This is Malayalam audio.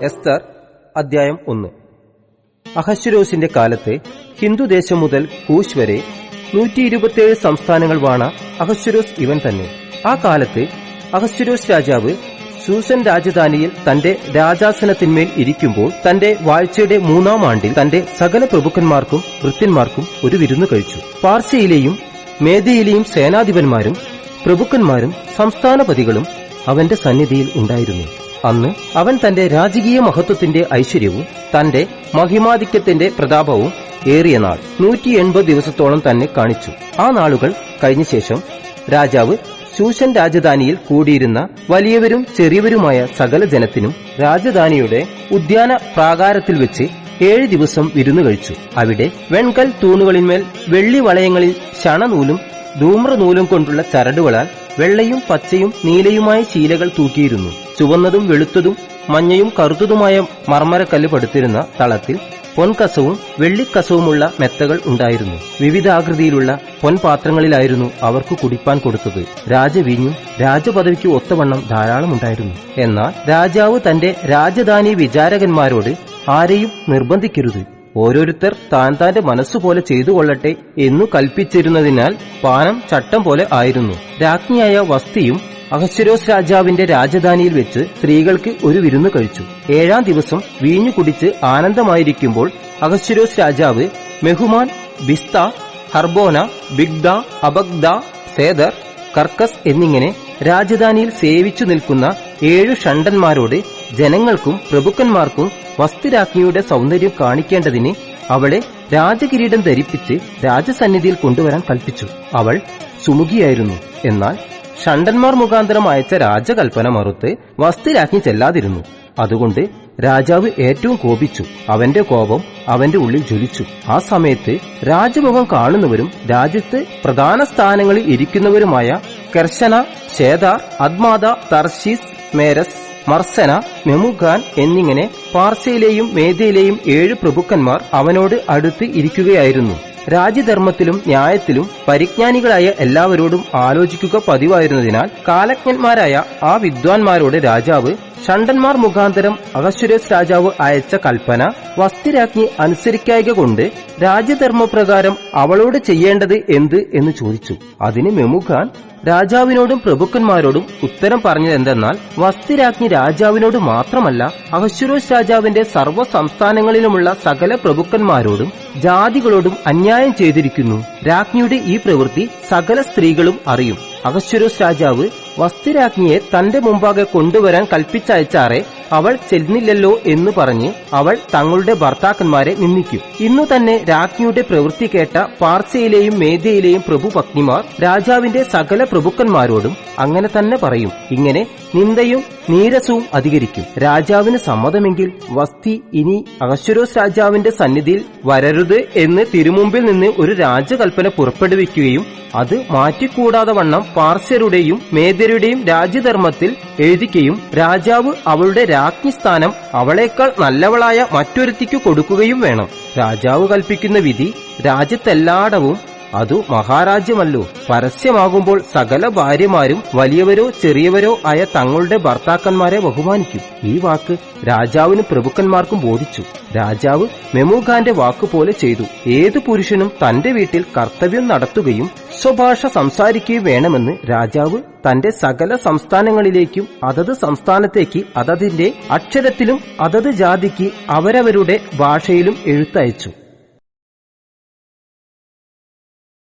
എസ്തർ അധ്യായം 1. അഹശ്വേരോസിന്റെ കാലത്ത് ഹിന്ദുദേശം മുതൽ കൂശ് വരെ 127 സംസ്ഥാനങ്ങൾ വാണ അഹശ്വേരോസ് ഇവൻ തന്നെ. ആ കാലത്ത് അഹശ്വേരോസ് രാജാവ് ശൂഷൻ രാജധാനിയിൽ തന്റെ രാജാസനത്തിന്മേൽ ഇരിക്കുമ്പോൾ തന്റെ വാഴ്ചയുടെ 3-ാം ആണ്ടിൽ തന്റെ സകല പ്രഭുക്കന്മാർക്കും ഭൃത്യന്മാർക്കും ഒരു വിരുന്നു കഴിച്ചു. പാർസ്യയിലെയും മേദ്യയിലെയും സേനാധിപന്മാരും പ്രഭുക്കന്മാരും സംസ്ഥാനപതികളും അവന്റെ സന്നിധിയിൽ ഉണ്ടായിരുന്നു. അന്ന് അവൻ തന്റെ രാജകീയ മഹത്വത്തിന്റെ ഐശ്വര്യവും തന്റെ മഹിമാധിക്യത്തിന്റെ പ്രതാപവും ഏറിയ നാൾ 180 ദിവസത്തോളം തന്നെ കാണിച്ചു. ആ നാളുകൾ കഴിഞ്ഞ ശേഷം രാജാവ് ശൂഷൻ രാജധാനിയിൽ കൂടിയിരുന്ന വലിയവരും ചെറിയവരുമായ സകല ജനത്തിനും രാജധാനിയുടെ ഉദ്യാന പ്രാകാരത്തിൽ വെച്ച് 7 ദിവസം വിരുന്നു കഴിച്ചു. അവിടെ വെൺകൽ തൂണുകളിന്മേൽ വെള്ളി വളയങ്ങളിൽ ശണനൂലും ധൂമ്രനൂലും കൊണ്ടുള്ള ചരടുകളാൽ വെള്ളയും പച്ചയും നീലയുമായ ശീലകൾ തൂക്കിയിരുന്നു. ചുവന്നതും വെളുത്തതും മഞ്ഞയും കറുത്തതുമായ മർമരക്കല്ല് പടുത്തിരുന്ന തളത്തിൽ പൊൻകസവും വെള്ളിക്കസവുമുള്ള മെത്തകൾ ഉണ്ടായിരുന്നു. വിവിധാകൃതിയിലുള്ള പൊൻപാത്രങ്ങളിലായിരുന്നു അവർക്ക് കുടിപ്പാൻ കൊടുത്തത്. രാജവീഞ്ഞും രാജപദവിക്ക് ഒത്തവണ്ണം ധാരാളം ഉണ്ടായിരുന്നു. എന്നാൽ രാജാവ് തന്റെ രാജധാനി വിചാരകന്മാരോട് ആരെയും നിർബന്ധിക്കരുത്, ഓരോരുത്തർ താൻ താന്റെ മനസ്സുപോലെ ചെയ്തുകൊള്ളട്ടെ എന്നു കൽപ്പിച്ചിരുന്നതിനാൽ പാനം ചട്ടം പോലെ ആയിരുന്നു. രാജ്ഞിയായ വസ്തിയും അഹശ്വേരോസ് രാജാവിന്റെ രാജധാനിയിൽ വെച്ച് സ്ത്രീകൾക്ക് ഒരു വിരുന്നു കഴിച്ചു. 7-ാം ദിവസം വീഞ്ഞു കുടിച്ച് ആനന്ദമായിരിക്കുമ്പോൾ അഹശ്വേരോസ് രാജാവ് മെഹുമാൻ, ബിസ്ത, ഹർബോന, ബിഗ്ദ, അബഗ്ദ, സേദർ, കർക്കസ് എന്നിങ്ങനെ രാജധാനിയിൽ സേവിച്ചു നിൽക്കുന്ന 7 ഷണ്ഡന്മാരോട് ജനങ്ങൾക്കും പ്രഭുക്കന്മാർക്കും വസ്തിരാജ്ഞിയുടെ സൗന്ദര്യം കാണിക്കേണ്ടതിന് അവളെ രാജകിരീടം ധരിപ്പിച്ച് രാജസന്നിധിയിൽ കൊണ്ടുവരാൻ കൽപ്പിച്ചു. അവൾ സുമുഖിയായിരുന്നു. എന്നാൽ ഷണ്ഡന്മാർ മുഖാന്തരം അയച്ച രാജകൽപ്പന മറുത്ത് വസ്തിരാജ്ഞി ചെല്ലാതിരുന്നു. അതുകൊണ്ട് രാജാവ് ഏറ്റവും കോപിച്ചു. അവന്റെ കോപം അവന്റെ ഉള്ളിൽ ജ്വലിച്ചു. ആ സമയത്ത് രാജമുഖം കാണുന്നവരും രാജ്യത്ത് പ്രധാന സ്ഥാനങ്ങളിൽ ഇരിക്കുന്നവരുമായ കർശന, ശേതാർ, അദ്മാദ, തർശീസ്, മേരസ്, മർസന, മെമുഖാൻ എന്നിങ്ങനെ പാർസ്യയിലെയും മേദ്യയിലെയും 7 പ്രഭുക്കന്മാർ അവനോട് അടുത്ത് ഇരിക്കുകയായിരുന്നു. രാജ്യധർമ്മത്തിലും ന്യായത്തിലും പരിജ്ഞാനികളായ എല്ലാവരോടും ആലോചിക്കുക പതിവായിരുന്നതിനാൽ കാലജ്ഞന്മാരായ ആ വിദ്വാൻമാരോട് രാജാവ് ഷണ്ഡന്മാർ മുഖാന്തരം അഹശ്വേരോസ് രാജാവ് അയച്ച കൽപ്പന വസ്തിരാജ്ഞി അനുസരിക്കായ്ക കൊണ്ട് രാജ്യധർമ്മപ്രകാരം അവളോട് ചെയ്യേണ്ടത് എന്ത് എന്ന് ചോദിച്ചു. അതിന് മെമുഖാൻ രാജാവിനോടും പ്രഭുക്കന്മാരോടും ഉത്തരം പറഞ്ഞതെന്തെന്നാൽ, വസ്തിരാജ്ഞി രാജാവിനോട് മാത്രമല്ല അഹശ്വേരോസ് രാജാവിന്റെ സർവ്വ സംസ്ഥാനങ്ങളിലുമുള്ള സകല പ്രഭുക്കന്മാരോടും ജാതികളോടും അന്യായം ചെയ്തിരിക്കുന്നു. രാജ്ഞിയുടെ ഈ പ്രവൃത്തി സകല സ്ത്രീകളും അറിയും. അഹശ്വേരോസ് രാജാവ് വസ്തിരാജ്ഞിയെ തന്റെ മുമ്പാകെ കൊണ്ടുവരാൻ കൽപ്പിച്ചയച്ചാറെ അവൾ ചെല്ലില്ലല്ലോ എന്ന് പറഞ്ഞ് അവൾ തങ്ങളുടെ ഭർത്താക്കന്മാരെ നിന്ദിക്കും. ഇന്നു തന്നെ രാജ്ഞിയുടെ പ്രവൃത്തി കേട്ട പാർസ്യയിലെയും മേദ്യയിലെയും പ്രഭുപത്നിമാർ രാജാവിന്റെ സകല പ്രഭുക്കന്മാരോടും അങ്ങനെ തന്നെ പറയും. ഇങ്ങനെ നിന്ദയും നീരസവും അധികരിക്കും. രാജാവിന് സമ്മതമെങ്കിൽ വസ്തി ഇനി അഹശ്വേരോസ് രാജാവിന്റെ സന്നിധിയിൽ വരരുത് എന്ന് തിരുമുമ്പിൽ നിന്ന് ഒരു രാജകൽപ്പന പുറപ്പെടുവിക്കുകയും അത് മാറ്റിക്കൂടാതെ വണ്ണം പാർസ്യരുടെയും മേദ്യരുടെയും രാജ്യധർമ്മത്തിൽ എഴുതിക്കുകയും രാജാവ് അവളുടെ രാജ്ഞിസ്ഥാനം അവളേക്കാൾ നല്ലവളായ മറ്റൊരുത്തിക്കു കൊടുക്കുകയും വേണം. രാജാവ് കൽപ്പിക്കുന്ന വിധി രാജ്യത്തെല്ലായിടവും അതു മഹാരാജ്യമല്ലോ. പരസ്യമാകുമ്പോൾ സകല ഭാര്യമാരും വലിയവരോ ചെറിയവരോ ആയ തങ്ങളുടെ ഭർത്താക്കന്മാരെ ബഹുമാനിക്കും. ഈ വാക്ക് രാജാവിനും പ്രഭുക്കന്മാർക്കും ബോധിച്ചു. രാജാവ് മെമുഖാന്റെ വാക്കുപോലെ ചെയ്തു. ഏതു പുരുഷനും തന്റെ വീട്ടിൽ കർത്തവ്യം നടത്തുകയും സ്വഭാഷ സംസാരിക്കുകയും വേണമെന്ന് രാജാവ് തന്റെ സകല സംസ്ഥാനങ്ങളിലേക്കും അതത് സംസ്ഥാനത്തേക്ക് അതതിന്റെ അക്ഷരത്തിലും അതത് ജാതിക്ക് അവരവരുടെ ഭാഷയിലും എഴുത്തയച്ചു.